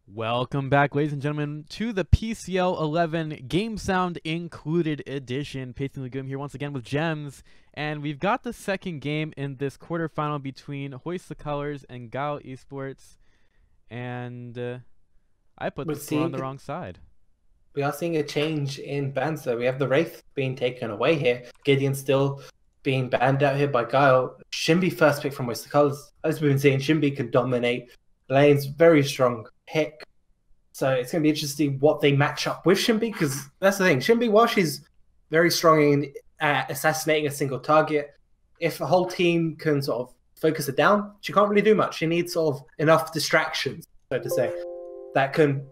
Welcome back, ladies and gentlemen, to the PCL 11 Game Sound Included Edition. Pacing Lagoon here once again with Gems, and we've got the second game in this quarterfinal between Hoist the Colors and Guile Esports, and I put the score on the wrong side. We are seeing a change in bans, though. We have the Wraith being taken away here. Gideon still being banned out here by Guile. Shinbi first pick from Hoist the Colors. As we've been seeing, Shinbi can dominate lanes, very strong pick. So it's going to be interesting what they match up with Shinbi, because that's the thing. Shinbi, while she's very strong in assassinating a single target, if a whole team can sort of focus it down, she can't really do much. She needs sort of enough distractions, so to say, that can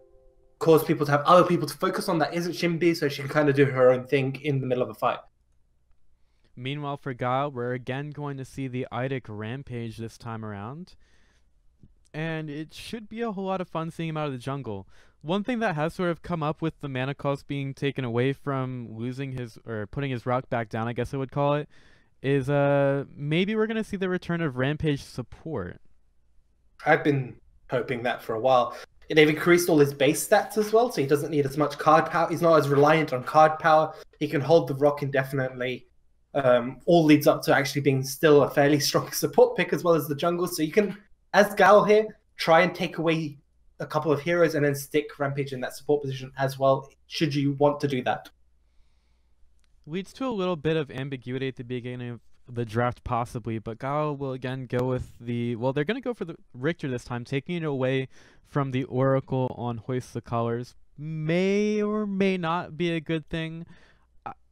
cause people to have other people to focus on that isn't Shinbi, so she can kind of do her own thing in the middle of a fight. Meanwhile, for Guile, we're again going to see the Eidic Rampage this time around, and it should be a whole lot of fun seeing him out of the jungle. One thing that has sort of come up with the mana cost being taken away from losing his, or putting his rock back down, I guess I would call it, is maybe we're going to see the return of Rampage support. I've been hoping that for a while. They've increased all his base stats as well, so he doesn't need as much card power. He's not as reliant on card power. He can hold the rock indefinitely. All leads up to actually being still a fairly strong support pick as well as the jungle. So you can, as Guile here, try and take away a couple of heroes and then stick Rampage in that support position as well, should you want to do that. Leads to a little bit of ambiguity at the beginning of the draft possibly, but Guile will again go with the, well, they're going to go for the Richter this time, taking it away from the Oracle on Hoist the Colors. May or may not be a good thing.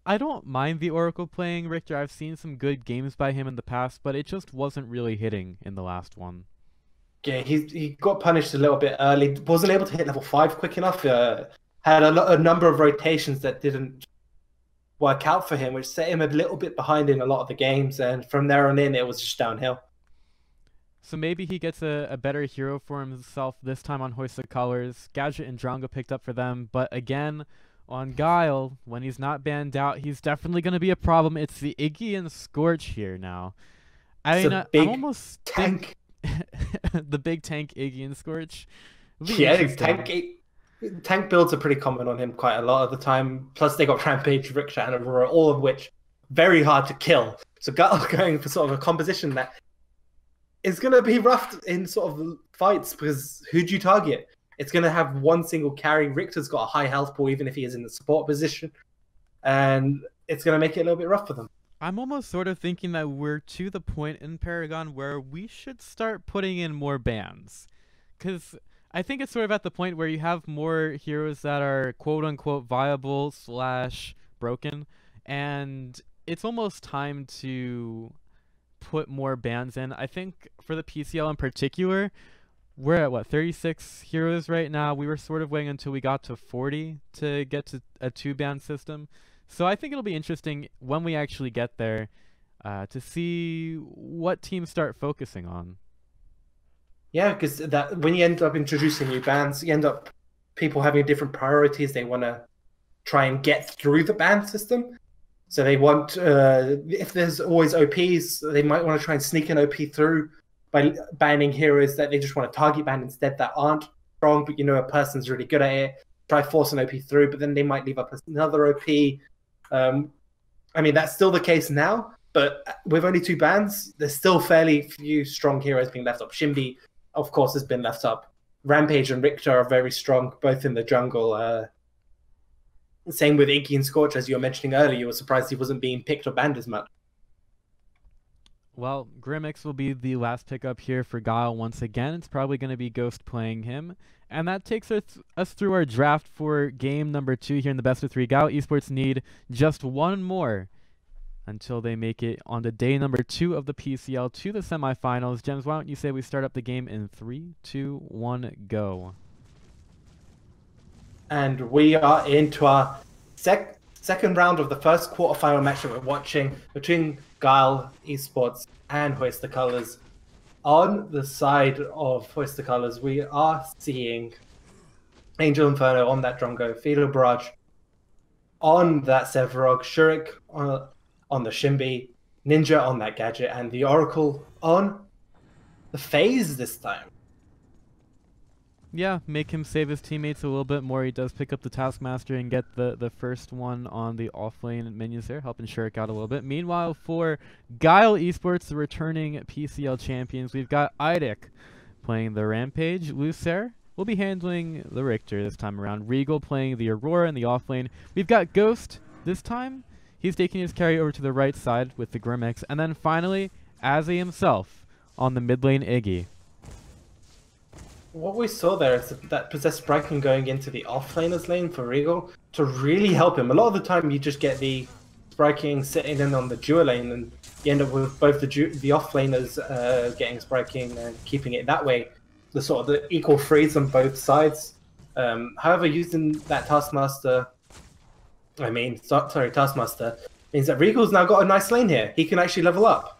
I don't mind the Oracle playing Richter. I've seen some good games by him in the past, but it just wasn't really hitting in the last one. Yeah, he got punished a little bit early. Wasn't able to hit level 5 quick enough. Had a number of rotations that didn't work out for him, which set him a little bit behind in a lot of the games. And from there on in, it was just downhill. So maybe he gets a better hero for himself this time on Hoist the Colors. Gadget and Drongo picked up for them, but again, on Guile, when he's not banned out, he's definitely going to be a problem. It's the Iggy and Scorch here now. I mean, I'm almost tank. The big tank Iggy and Scorch. Yeah, tank builds are pretty common on him quite a lot of the time. Plus, they got Rampage, Richter, and Aurora, all of which very hard to kill. So Guile going for sort of a composition that is going to be rough in sort of fights, because who do you target? It's going to have one single carry. Richter's got a high health pool, even if he is in the support position. And it's going to make it a little bit rough for them. I'm almost sort of thinking that we're to the point in Paragon where we should start putting in more bans. Because I think it's sort of at the point where you have more heroes that are quote-unquote viable / broken. And it's almost time to put more bans in. I think for the PCL in particular, we're at, what, 36 heroes right now? We were sort of waiting until we got to 40 to get to a 2-ban system. So I think it'll be interesting when we actually get there to see what teams start focusing on. Yeah, because that when you end up introducing new bans, you end up people having different priorities. They want to try and get through the ban system. So they want, if there's always OPs, they might want to try and sneak an OP through by banning heroes that they just want to target ban instead that aren't strong, but you know a person's really good at it. Try force an OP through, but then they might leave up another OP. I mean, that's still the case now, but with only 2 bans, there's still fairly few strong heroes being left up. Shinbi, of course, has been left up. Rampage and Richter are very strong, both in the jungle. Same with Iggy and Scorch, as you were mentioning earlier. You were surprised he wasn't being picked or banned as much. Well, Grimmix will be the last pickup here for Guile once again. It's probably going to be Ghost playing him. And that takes us through our draft for game number 2 here in the best of 3. Guile Esports need just one more until they make it on to day number 2 of the PCL to the semifinals. Gems, why don't you say we start up the game in 3, 2, 1, go. And we are into our second round of the first quarterfinal match that we're watching between Guile Esports and Hoist the Colors. On the side of Hoist the Colors, we are seeing Angel Inferno on that Drongo, Philo Barrage on that Sevarog, Shurik on the Shinbi, Ninja on that Gadget, and the Oracle on the FaZe this time. Yeah, make him save his teammates a little bit more. He does pick up the Taskmaster and get the first one on the offlane minions there, helping Shirk out a little bit. Meanwhile, for Guile Esports, the returning PCL champions, we've got Idek playing the Rampage. Lucer will be handling the Richter this time around. Regal playing the Aurora in the offlane. We've got Ghost this time. He's taking his carry over to the right side with the Grimex. And then finally, Azzy himself on the mid lane Iggy. What we saw there is that Possessed Bracken going into the offlaner's lane for Regal to really help him. A lot of the time you just get the Spriking sitting in on the dual lane and you end up with both the offlaners getting Spriking and keeping it that way. The sort of the equal freeze on both sides. However, using that Taskmaster, Taskmaster, means that Regal's now got a nice lane here. He can actually level up.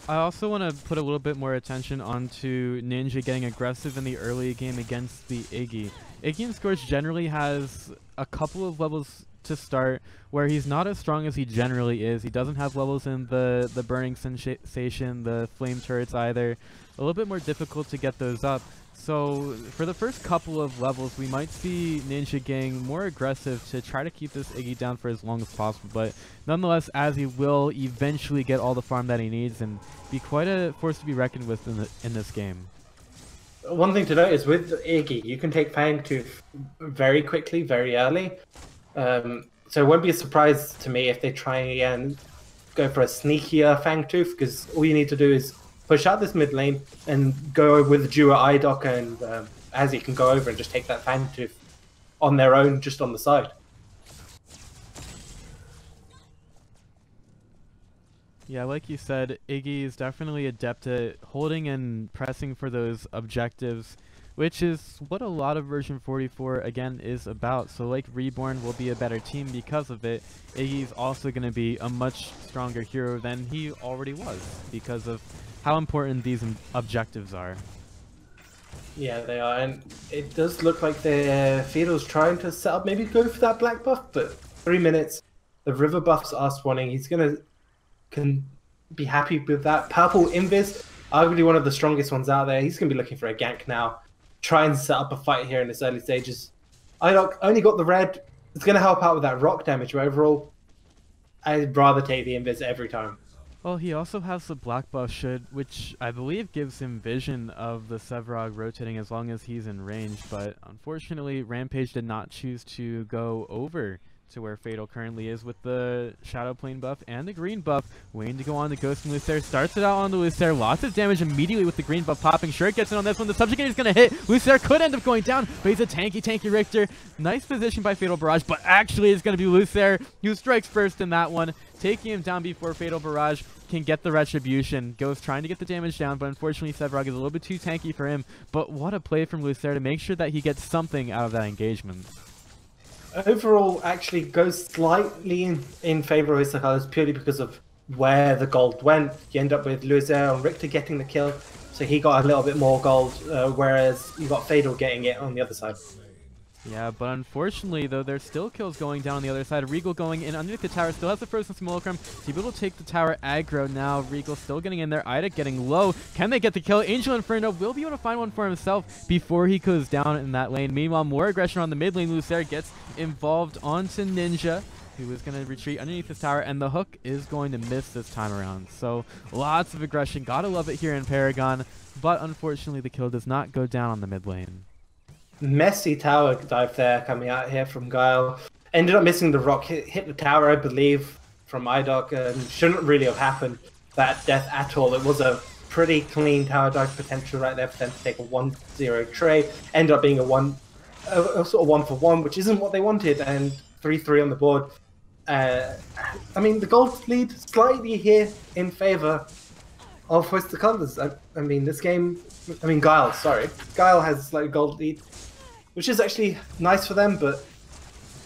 I also want to put a little bit more attention onto Ninja getting aggressive in the early game against the Iggy. Iggy in Scorch generally has a couple of levels to start where he's not as strong as he generally is. He doesn't have levels in the Burning Sensation, the Flame Turrets either. A little bit more difficult to get those up. So for the first couple of levels, we might see Ninja getting more aggressive to try to keep this Iggy down for as long as possible. But nonetheless, Azzy will eventually get all the farm that he needs and be quite a force to be reckoned with in this game. One thing to note is with Iggy, you can take Fangtooth very quickly, very early. So it won't be a surprise to me if they try and go for a sneakier Fangtooth, because all you need to do is push out this mid lane and go with Dua, Idoc, and Azzy can go over and just take that Fangtooth on their own, just on the side. Yeah, like you said, Iggy is definitely adept at holding and pressing for those objectives, which is what a lot of version 44 again is about. So like Reborn will be a better team because of it. Iggy's also going to be a much stronger hero than he already was because of how important these objectives are. Yeah, they are, and it does look like the Fiddle's trying to set up, maybe go for that black buff, but 3 minutes, the river buffs are spawning. He's can be happy with that. Purple Invis, arguably one of the strongest ones out there. He's going to be looking for a gank now. Try and set up a fight here in this early stages. Idoc only got the red. It's going to help out with that rock damage, but overall, I'd rather take the Invis every time. Well, he also has the black buff which I believe gives him vision of the Sevarog rotating as long as he's in range, but unfortunately Rampage did not choose to go over to where Fatal currently is with the Shadow Plane buff and the green buff. Waiting to go on the Ghost and Lucer. Starts it out on the Lucer. Lots of damage immediately with the green buff popping. Shirk gets in on this one. The subject is going to hit. Lucer could end up going down, but he's a tanky Richter. Nice position by Fatal Barrage, but actually it's going to be Lucer who strikes first in that one, taking him down before Fatal Barrage can get the retribution. Ghost trying to get the damage down, but unfortunately Sevarog is a little bit too tanky for him. But what a play from Lucer to make sure that he gets something out of that engagement. Overall, actually goes slightly in favor of Issacharas purely because of where the gold went. You end up with Lucer and Richter getting the kill, so he got a little bit more gold, whereas you got Fatal getting it on the other side. Yeah, but unfortunately, though, there's still kills going down on the other side. Regal going in underneath the tower, still has the Frozen Simulacrum. To be able to take the tower aggro now. Regal still getting in there. Ida getting low. Can they get the kill? Angel Inferno will be able to find one for himself before he goes down in that lane. Meanwhile, more aggression on the mid lane. Lucer gets involved onto Ninja, who is going to retreat underneath this tower, and the hook is going to miss this time around. So lots of aggression. Gotta love it here in Paragon, but unfortunately, the kill does not go down on the mid lane. Messy tower dive there coming out here from Guile. Ended up missing the rock, hit the tower, I believe, from Idoc, and shouldn't really have happened, that death at all. It was a pretty clean tower dive potential right there for them to take a 1-0 trade. Ended up being a sort of 1-for-1, which isn't what they wanted, and 3-3 on the board. I mean, the gold lead slightly here in favor of Hoist the Colors. I mean, this game, Guile, sorry. Guile has a slight gold lead, which is actually nice for them, but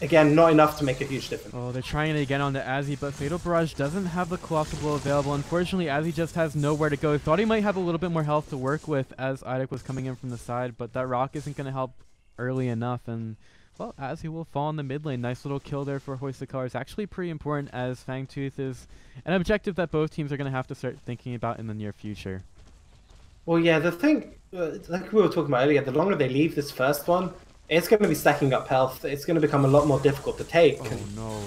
again, not enough to make a huge difference. Oh, they're trying it again on the Azzy, but Fatal Barrage doesn't have the Colossal Blow available. Unfortunately, Azzy just has nowhere to go. Thought he might have a little bit more health to work with as Idoc was coming in from the side, but that rock isn't going to help early enough, and well, Azzy will fall in the mid lane. Nice little kill there for Hoist the Colors. Actually pretty important, as Fangtooth is an objective that both teams are going to have to start thinking about in the near future. Well, yeah, the thing like we were talking about earlier, the longer they leave this first one, it's going to be stacking up health. It's going to become a lot more difficult to take. Oh no.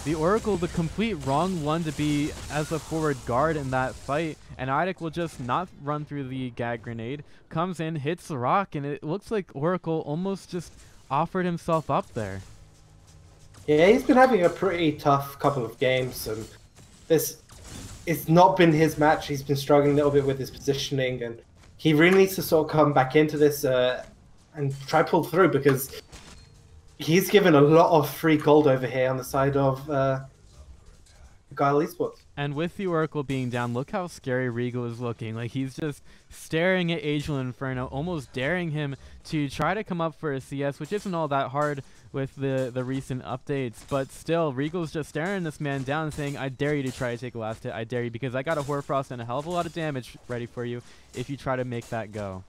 The Oracle, the complete wrong one to be as a forward guard in that fight, and Idek will just not run through the gag grenade, comes in, hits the rock, and it looks like Oracle almost just offered himself up there. Yeah, he's been having a pretty tough couple of games, and it's not been his match. He's been struggling a little bit with his positioning, and he really needs to sort of come back into this and try pull through, because he's given a lot of free gold over here on the side of Guile Esports. And with the Oracle being down, look how scary Regal is looking. Like, he's just staring at Angel Inferno, almost daring him to try to come up for a CS, which isn't all that hard with the recent updates. But still, Regal's just staring this man down, saying, I dare you to try to take a last hit. I dare you, because I got a Hoarfrost and a hell of a lot of damage ready for you if you try to make that go.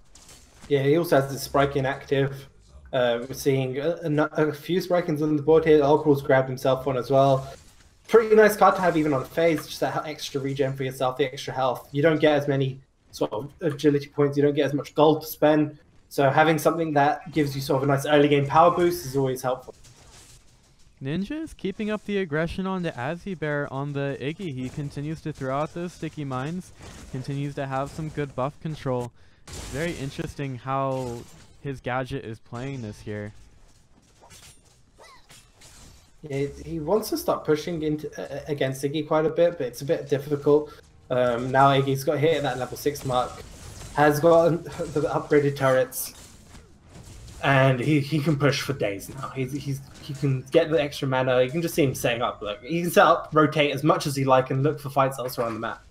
Yeah, he also has the Sprike inactive. We're seeing a few Sprikings on the board here. Oracle's grabbed himself one as well. Pretty nice card to have even on phase, just that extra regen for yourself, the extra health. You don't get as many sort of agility points, you don't get as much gold to spend. So having something that gives you sort of a nice early game power boost is always helpful. Ninja is keeping up the aggression on the Bear on the Iggy. He continues to throw out those sticky mines, continues to have some good buff control. Very interesting how his gadget is playing this here. Yeah, he wants to start pushing into against Iggy quite a bit, but it's a bit difficult. Now Iggy's got hit at that level 6 mark, has got the upgraded turrets, and he can push for days now. He can get the extra mana. You can just see him setting up. Look, he can set up, rotate as much as he like, and look for fights elsewhere on the map.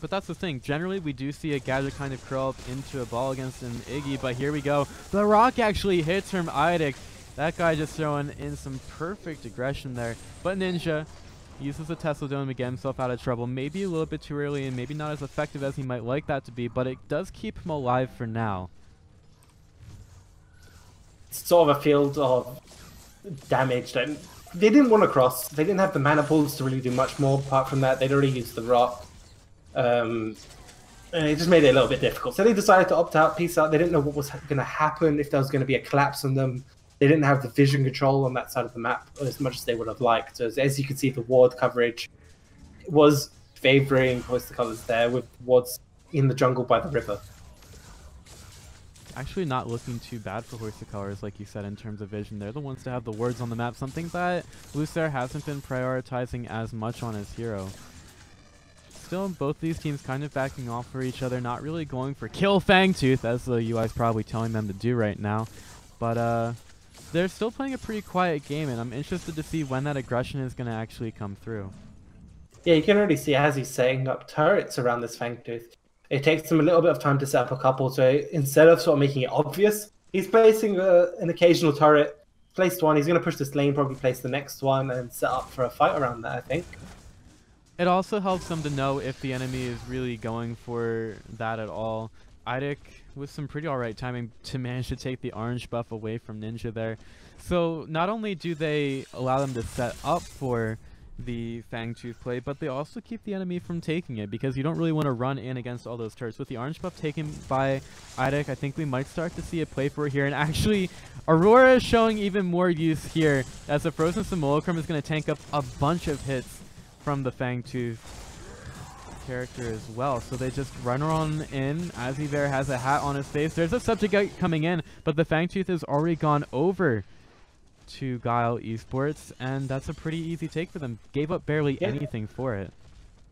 But that's the thing. Generally, we do see a gadget kind of curl up into a ball against an Iggy, but here we go. The rock actually hits from Idek. That guy just throwing in some perfect aggression there. But Ninja uses the Tesla Dome to get himself out of trouble. Maybe a little bit too early and maybe not as effective as he might like that to be, but it does keep him alive for now. It's sort of a field of damage that they didn't want to cross. They didn't have the mana pools to really do much more apart from that. They'd already used the rock. And it just made it a little bit difficult. So they decided to opt out, peace out. They didn't know what was going to happen, if there was going to be a collapse on them. They didn't have the vision control on that side of the map as much as they would have liked. So as you can see, the ward coverage was favoring Hoist the Colors there, with wards in the jungle by the river. Actually not looking too bad for Hoist the Colors, like you said, in terms of vision. They're the ones to have the wards on the map, something that Lucer hasn't been prioritizing as much on his hero. Still, both these teams kind of backing off for each other, not really going for kill Fangtooth, as the UI is probably telling them to do right now. But they're still playing a pretty quiet game, and I'm interested to see when that aggression is going to actually come through. Yeah, you can already see as he's setting up turrets around this Fangtooth. It takes him a little bit of time to set up a couple, so instead of sort of making it obvious, he's placing an occasional turret. Placed one, he's going to push this lane, probably place the next one, and set up for a fight around that, I think. It also helps them to know if the enemy is really going for that at all. Idek with some pretty alright timing to manage to take the orange buff away from Ninja there. So not only do they allow them to set up for the Fangtooth play, but they also keep the enemy from taking it, because you don't really want to run in against all those turrets. With the orange buff taken by Idek, I think we might start to see a play for here. And actually, Aurora is showing even more use here, as the Frozen Simulacrum is going to tank up a bunch of hits from the Fangtooth character as well. So they just run on in. Aziver has a hat on his face. There's a subject coming in, but the Fangtooth has already gone over to Guile Esports, and that's a pretty easy take for them. Gave up barely anything for it.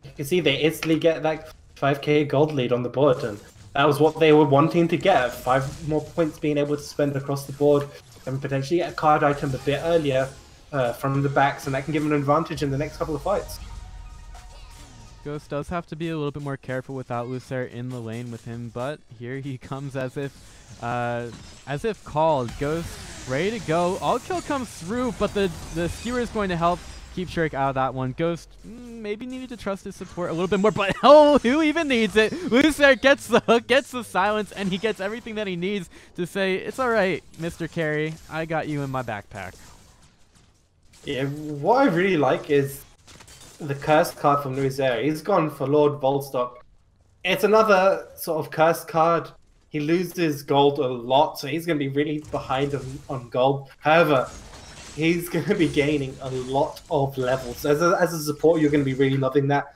You can see they instantly get that 5k gold lead on the board, and that was what they were wanting to get. 5 more points being able to spend across the board, and potentially get a card item a bit earlier from the backs, and that can give them an advantage in the next couple of fights. Ghost does have to be a little bit more careful without Lucer in the lane with him, but here he comes as if called. Ghost ready to go. All kill comes through, but the skewer is going to help keep Shirk out of that one. Ghost maybe needed to trust his support a little bit more, but oh, who even needs it? Lucer gets the hook, gets the silence, and he gets everything that he needs to say, it's alright, Mr. Carry, I got you in my backpack. Yeah, what I really like is the cursed card from Luizer. He's gone for Lord Volstock. It's another sort of cursed card he loses gold a lot, so he's going to be really behind on gold. However, he's going to be gaining a lot of levels. As a support, you're going to be really loving that.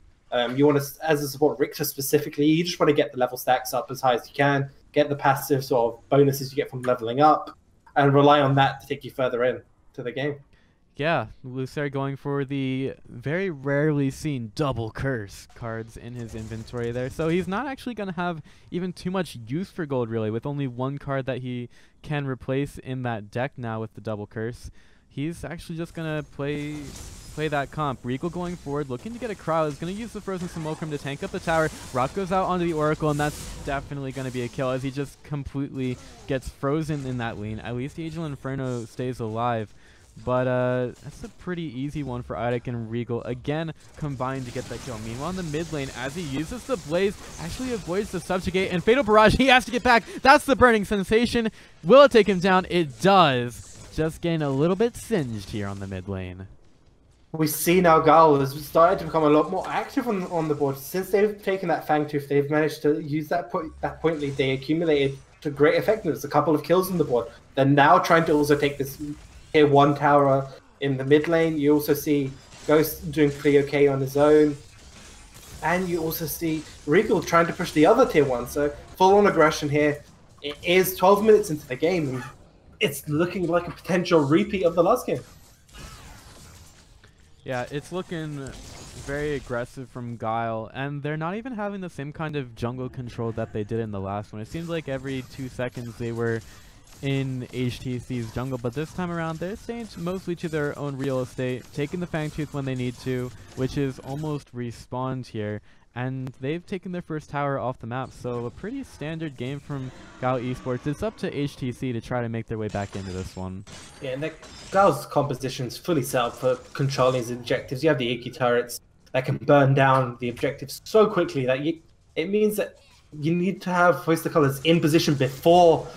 You want to, as a support, Richter specifically, you just want to get the level stacks up as high as you can, get the passive sort of bonuses you get from leveling up, and rely on that to take you further in to the game. Yeah, Lucer going for the very rarely seen double curse cards in his inventory there. So he's not actually going to have even too much use for gold, really, with only one card that he can replace in that deck now with the double curse. He's actually just going to play that comp. Regal going forward, looking to get a crowd, is going to use the Frozen Simulacrum to tank up the tower. Rock goes out onto the Oracle, and that's definitely going to be a kill as he just completely gets frozen in that lane. At least the Angel Inferno stays alive. But that's a pretty easy one for Idek and Regal, again, combined to get that kill. Meanwhile, in the mid lane, as he uses the Blaze, actually avoids the Subjugate, and Fatal Barrage, he has to get back. That's the Burning Sensation. Will it take him down? It does. Just getting a little bit singed here on the mid lane. We see now Guile has started to become a lot more active on the board. Since they've taken that Fangtooth, they've managed to use that point lead they accumulated to great effectiveness. A couple of kills on the board. They're now trying to also take this Tier 1 tower in the mid lane. You also see Ghost doing pretty okay on his own. And you also see Regal trying to push the other Tier 1. So full-on aggression here. It is 12 minutes into the game, and it's looking like a potential repeat of the last game. Yeah, it's looking very aggressive from Guile, and they're not even having the same kind of jungle control that they did in the last one. It seems like every 2 seconds they were in HTC's jungle, but this time around they're staying mostly to their own real estate, taking the Fangtooth when they need to, which is almost respawned here, and they've taken their first tower off the map, so a pretty standard game from Guile Esports. It's up to HTC to try to make their way back into this one. Yeah, and Guile's composition is fully set up for controlling his objectives. You have the Iki turrets that can burn down the objectives so quickly that it means that you need to have Hoist the Colors in position before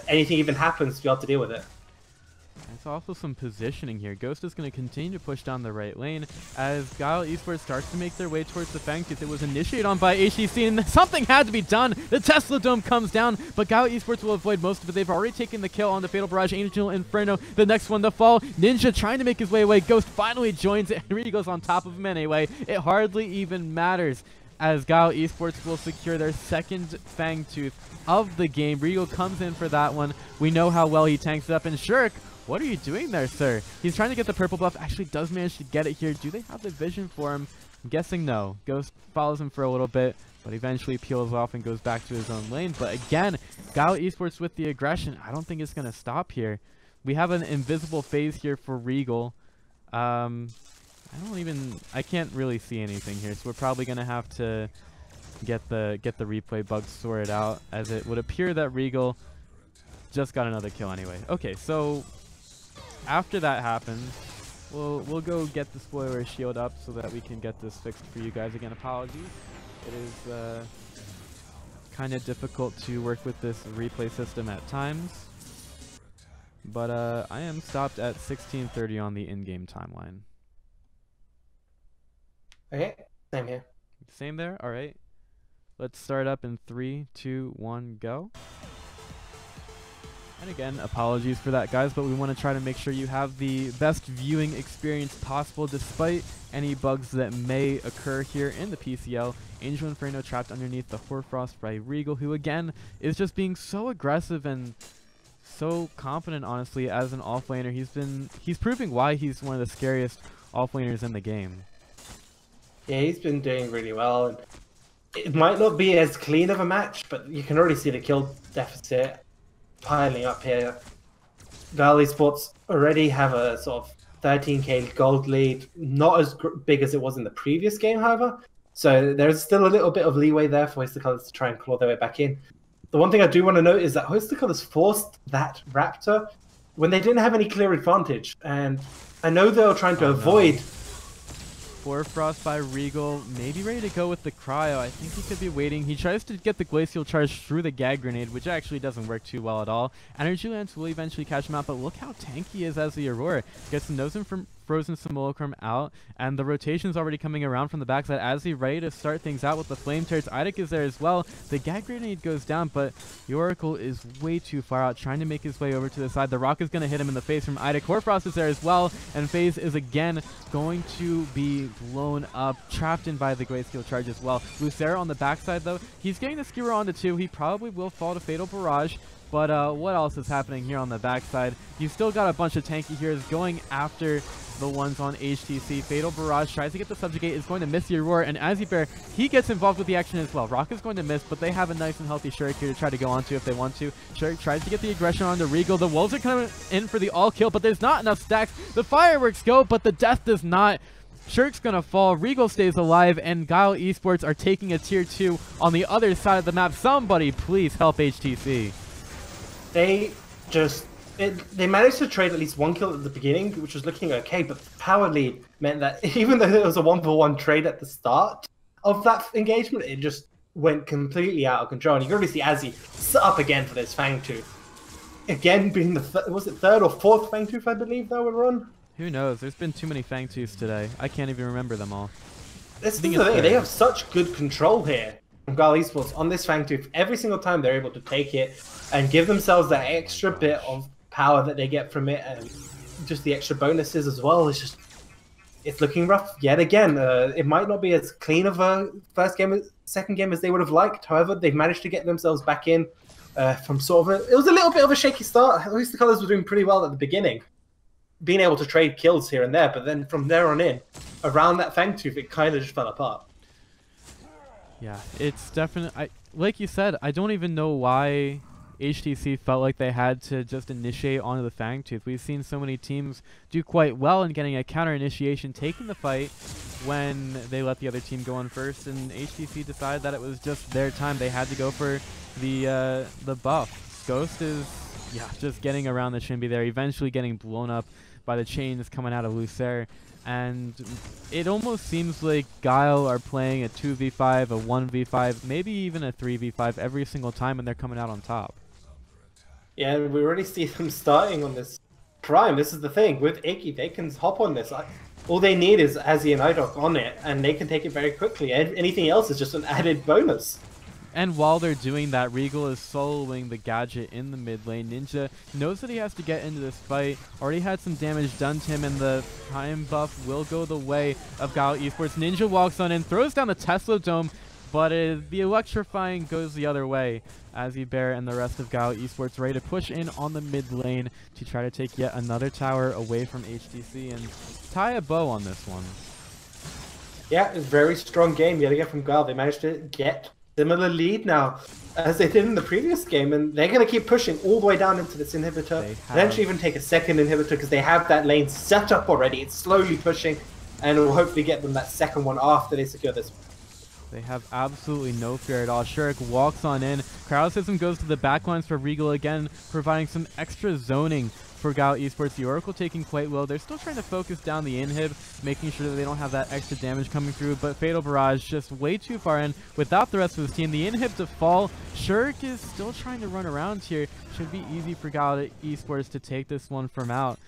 anything even happens to be able to deal with it. There's also some positioning here. Ghost is going to continue to push down the right lane as Guile Esports starts to make their way towards the Fangtooth. It was initiated on by HTC, and something had to be done. The Tesla Dome comes down, but Guile Esports will avoid most of it. They've already taken the kill on the Fatal Barrage, Angel Inferno, the next one to fall. Ninja trying to make his way away. Ghost finally joins it, and really goes on top of him anyway. It hardly even matters, as Guile Esports will secure their second Fangtooth of the game. Regal comes in for that one. We know how well he tanks it up, and Shirk, what are you doing there, sir? He's trying to get the purple buff. Actually does manage to get it here. Do they have the vision for him? I'm guessing no. Ghost follows him for a little bit, but eventually peels off and goes back to his own lane. But again, Guile Esports with the aggression. I don't think it's going to stop here. We have an invisible phase here for Regal. I can't really see anything here, so we're probably going to have to get the replay bugs sorted out, as it would appear that Regal just got another kill anyway. Okay, so after that happens, we'll go get the spoiler shield up so that we can get this fixed for you guys. Again, apologies. It is kind of difficult to work with this replay system at times, but I am stopped at 16:30 on the in-game timeline. Okay, same here. Same there? All right. Let's start up in 3, 2, 1, go. And again, apologies for that, guys, but we want to try to make sure you have the best viewing experience possible despite any bugs that may occur here in the PCL. Angel Inferno trapped underneath the Hoarfrost by Regal, who again is just being so aggressive and so confident, honestly, as an offlaner. He's proving why he's one of the scariest offlaners in the game. Yeah, he's been doing really well, and it might not be as clean of a match, but you can already see the kill deficit piling up here. Guile Esports already have a sort of 13k gold lead, not as big as it was in the previous game, however. So there's still a little bit of leeway there for Hoist the Colors to try and claw their way back in. The one thing I do want to note is that Hoist the Colors forced that Raptor when they didn't have any clear advantage, and I know they were trying to avoid. Frost by Regal, maybe ready to go with the cryo. I think he could be waiting. He tries to get the glacial charge through the gag grenade, which actually doesn't work too well at all. Energy Lance will eventually catch him out, but look how tanky he is as the Aurora. Gets the nose in frozen Simulacrum out, and the rotation's already coming around from the backside. Azzy ready to start things out with the flame turrets. Idek is there as well. The gag grenade goes down, but the Oracle is way too far out, trying to make his way over to the side. The rock is going to hit him in the face from Idek. Horfrost is there as well, and FaZe is again going to be blown up, trapped in by the Grayscale charge as well. Lucera on the backside though, he's getting the skewer onto 2. He probably will fall to Fatal Barrage. But what else is happening here on the backside? You've still got a bunch of tanky heroes going after the ones on HTC. Fatal Barrage tries to get the Subjugate, is going to miss the Aurora, and Azzy he gets involved with the action as well. Rock is going to miss, but they have a nice and healthy Shuriken here to try to go onto if they want to. Shuriken tries to get the aggression onto Regal. The Wolves are coming in for the all kill, but there's not enough stacks. The fireworks go, but the death does not. Shirk's gonna fall, Regal stays alive, and Guile Esports are taking a tier 2 on the other side of the map. Somebody please help HTC. They managed to trade at least 1 kill at the beginning, which was looking okay, but the power lead meant that even though there was a 1-for-1 trade at the start of that engagement, it just went completely out of control. And you can really see Azzy set up again for this Fang Tooth. Again, being the was it 3rd or 4th Fang Tooth, I believe, that would run? Who knows? There's been too many Fang Tooths today. I can't even remember them all. This is the thing, they have such good control here from Guile Esports on this Fang Tooth. Every single time they're able to take it and give themselves that extra bit of power that they get from it, and just the extra bonuses as well. It's looking rough yet again. It might not be as clean of a second game as they would have liked. However, they've managed to get themselves back in from sort of it was a little bit of a shaky start. At least the Colors were doing pretty well at the beginning, being able to trade kills here and there, but then from there on in, around that Fang Tooth, it kind of just fell apart. Yeah, it's definitely, like you said, I don't even know why HTC felt like they had to just initiate onto the Fang Tooth. We've seen so many teams do quite well in getting a counter initiation, taking the fight when they let the other team go on first, and HTC decided that it was just their time. They had to go for the buff. Ghost is just getting around the Shinbi there, eventually getting blown up by the chains coming out of Lucer. And it almost seems like Guile are playing a 2v5, a 1v5, maybe even a 3v5 every single time when they're coming out on top. Yeah, we already see them starting on this Prime. This is the thing. With Iggy, they can hop on this. All they need is Azzy and Idok on it, and they can take it very quickly. Anything else is just an added bonus. And while they're doing that, Regal is soloing the gadget in the mid lane. Ninja knows that he has to get into this fight. Already had some damage done to him, and the time buff will go the way of Guile Esports. Ninja walks on in, throws down the Tesla Dome, but the electrifying goes the other way. Azzy Bear and the rest of Guile Esports ready to push in on the mid lane to try to take yet another tower away from HTC and tie a bow on this one. Yeah, it's a very strong game yet again from Guile. They managed to get similar lead now as they did in the previous game, and they're going to keep pushing all the way down into this inhibitor. Eventually even take a second inhibitor because they have that lane set up already. It's slowly pushing, and it will hopefully get them that second one after they secure this. They have absolutely no fear at all. Shurik walks on in. Crowd system goes to the backlines for Regal again, providing some extra zoning for Guile Esports. The Oracle taking quite well. They're still trying to focus down the inhib, making sure that they don't have that extra damage coming through, but Fatal Barrage just way too far in without the rest of his team. The inhib to fall. Shurik is still trying to run around here. Should be easy for Guile Esports to take this one from out.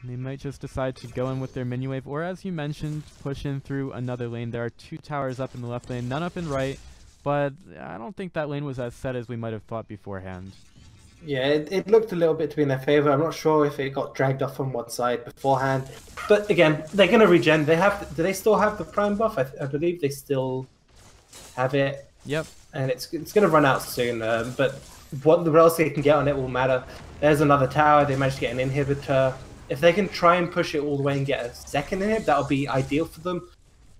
They might just decide to go in with their mini wave, or as you mentioned, push in through another lane. There are 2 towers up in the left lane, none up in right, but I don't think that lane was as set as we might have thought beforehand. Yeah, it looked a little bit to be in their favor. I'm not sure if it got dragged off on one side beforehand, but again, they're going to regen. They have. Do they still have the prime buff? I believe they still have it. Yep. And it's going to run out soon. But what else they can get on it will matter. There's another tower. They managed to get an inhibitor. If they can try and push it all the way and get a second inhib, that would be ideal for them.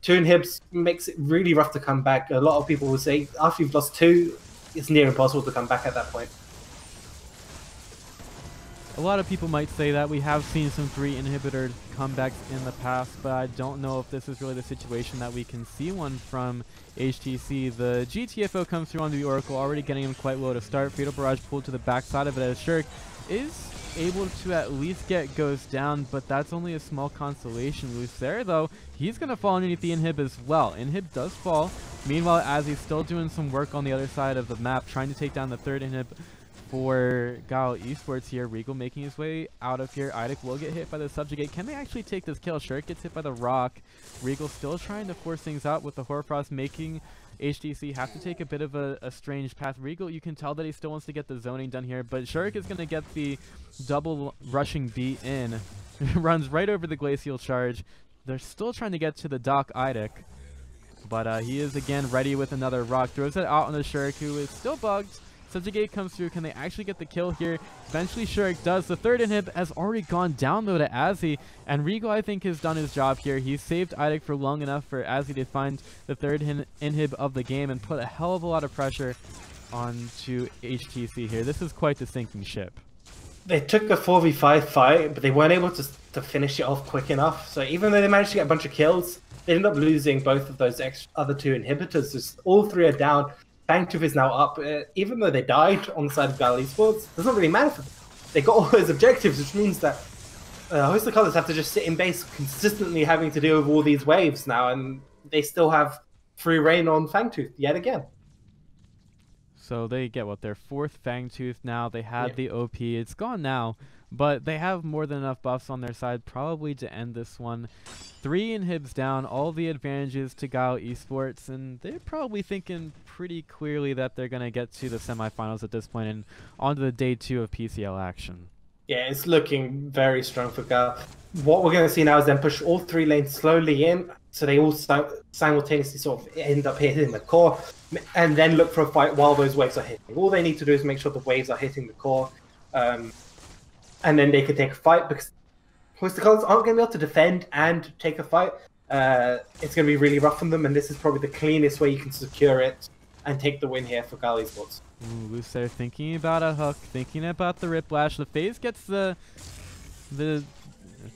2 inhibs makes it really rough to come back. A lot of people will say after you've lost 2, it's near impossible to come back at that point. A lot of people might say that. We have seen some 3 inhibitor comebacks in the past, but I don't know if this is really the situation that we can see one from HTC. The GTFO comes through onto the Oracle, already getting him quite low to start. Fatal Barrage pulled to the backside of it as Shirk is able to at least get Ghost down, but that's only a small consolation. Lucere, though, he's going to fall underneath the inhib as well. Inhib does fall. Meanwhile, as he's still doing some work on the other side of the map, trying to take down the 3rd inhib for Guile Esports here. Regal making his way out of here. Idek will get hit by the subjugate. Can they actually take this kill? Shirk gets hit by the rock. Regal still trying to force things out with the Horfrost, making HTC have to take a bit of a strange path. Regal, you can tell that he still wants to get the zoning done here, but Shirk is going to get the double rushing beat in. Runs right over the glacial charge. They're still trying to get to the Doc Idek, but he is again ready with another rock. Throws it out on the Shirk, who is still bugged. Subjugate comes through. Can they actually get the kill here? Eventually Shirk does. The third inhib has already gone down though to Azzy, and Regal I think has done his job here. He's saved Idek for long enough for Azzy to find the third inhib of the game and put a hell of a lot of pressure onto HTC here. This is quite the sinking ship. They took a 4v5 fight, but they weren't able to finish it off quick enough. So even though they managed to get a bunch of kills, they ended up losing both of those other two inhibitors. Just all three are down. Fangtooth is now up. Even though they died on the side of Guile Esports, it doesn't really matter for them. They got all those objectives, which means that Hoist the Colors have to just sit in base, consistently having to deal with all these waves now, and they still have free reign on Fangtooth yet again. So they get what, their fourth Fangtooth now. They had the OP. It's gone now, but they have more than enough buffs on their side probably to end this one. 3 inhibs down, all the advantages to Guile Esports, and they're probably thinking pretty clearly that they're going to get to the semifinals at this point and onto the day 2 of PCL action. Yeah, it's looking very strong for Guile. What we're going to see now is them push all 3 lanes slowly in, so they all simultaneously sort of end up hitting the core, and then look for a fight while those waves are hitting. All they need to do is make sure the waves are hitting the core, and then they can take a fight, because Hoist the Colors aren't going to be able to defend and take a fight. It's going to be really rough on them, and this is probably the cleanest way you can secure it and take the win here for Guile Esports. Ooh, Lucer thinking about a hook, thinking about the Riplash. The FaZe gets the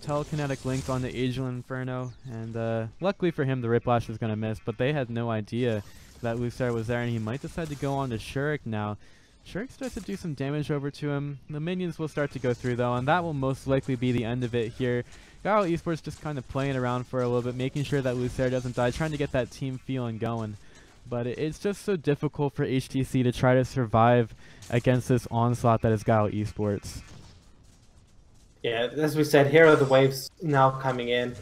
telekinetic link on the Angel Inferno, and luckily for him, the Riplash was going to miss, but they had no idea that Lucer was there, and he might decide to go on to Shurik now. Shurik starts to do some damage over to him. The minions will start to go through though, and that will most likely be the end of it here. Guile Esports just kind of playing around for a little bit, making sure that Lucer doesn't die, trying to get that team feeling going. But it's just so difficult for HTC to try to survive against this onslaught that is Guile Esports. Yeah, as we said, here are the waves now coming in,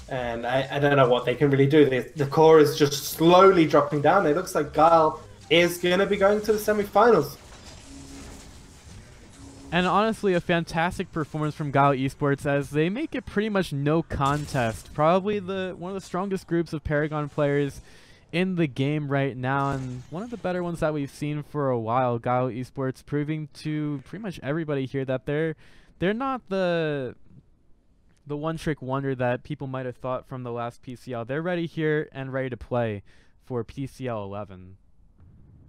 and I don't know what they can really do. The core is just slowly dropping down. It looks like Guile is going to be going to the semifinals. And honestly, a fantastic performance from Guile Esports as they make it pretty much no contest. Probably one of the strongest groups of Paragon players in the game right now, and one of the better ones that we've seen for a while. Guile Esports proving to pretty much everybody here that they're not the one-trick wonder that people might have thought from the last PCL. They're ready here and ready to play for PCL 11.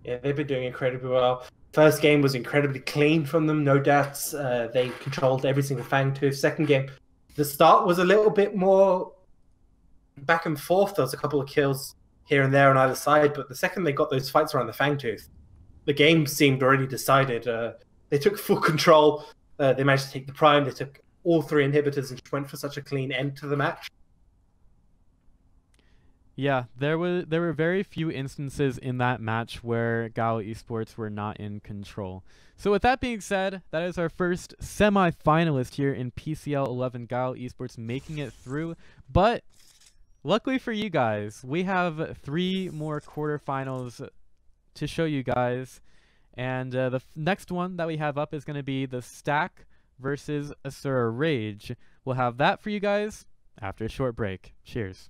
Yeah, they've been doing incredibly well. First game was incredibly clean from them, no deaths. They controlled every single Fangtooth. Second game, the start was a little bit more back and forth. There was a couple of kills here and there on either side, but the second they got those fights around the Fangtooth, the game seemed already decided. They took full control. They managed to take the Prime. They took all 3 inhibitors and just went for such a clean end to the match. Yeah, there were very few instances in that match where Guile Esports were not in control. So with that being said, that is our first semi-finalist here in PCL 11, Guile Esports making it through. But luckily for you guys, we have 3 more quarterfinals to show you guys. And the next one that we have up is going to be the Stack versus Asura Rage. We'll have that for you guys after a short break. Cheers.